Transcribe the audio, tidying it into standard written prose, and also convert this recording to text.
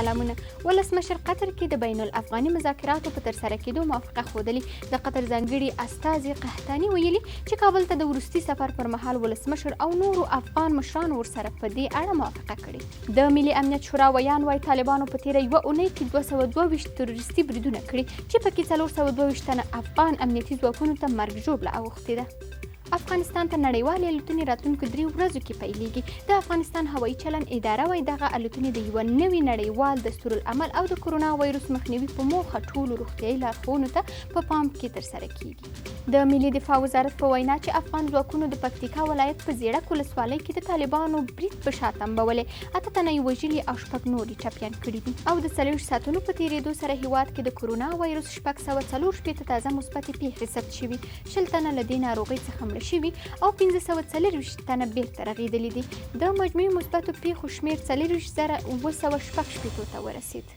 سلامونه. ولسمشر قطر کې د بین الافغاني مذاکراتو په ترسره کېدو موافقه ښودلې. د قطر ځانګړي استازي قحطاني ویلي چې کابل ته د وروستي سفر پر مهال ولسمشر او نورو افغان مشرانو ورسره په دې اړه موافقه کړې. د ملي امنیت شورا ویان وایي طالبانو په تیره یوه اونۍ کې 222 تروریستي بریدونه کړي چې پکې 422 تنه افغان امنیتي ځواکونو ته مرګ ژوبله اوښتې ده. افغانستان ته نړیوالې الوتنې راتلونکو 3 ورځو کې پیلېږي. د افغانستان هوایي چلند اداره وایي دغه الوتنې د یوه نوي نړیوال دستورالعمل او د کرونا وایرس مخنیوي په موخه ټولو روغتیایي لارښوونو ته په پام کې ترسره کیږي. د ملي دفاع وزارت په وینا چې افغان ځواکونو د پکتیکا ولایت په زیړک ولسوالۍ کې د طالبانو برید په شا تنبولې، 8 تنه یې وژلي او 6 نور یې ټپیان کړي دي. او د 40 ساعتونو په تیریدو سره هیواد کې د کرونا وایرس 604 تازه مثبتې پیښې ثبت شوي، 20 تنه له دې ناروغۍ څخه مړه شوي او 1540 تنه بیرته رغېدلي دي. د مجموعي مثبتو پیښو شمېر 4,916 ته ورسېد.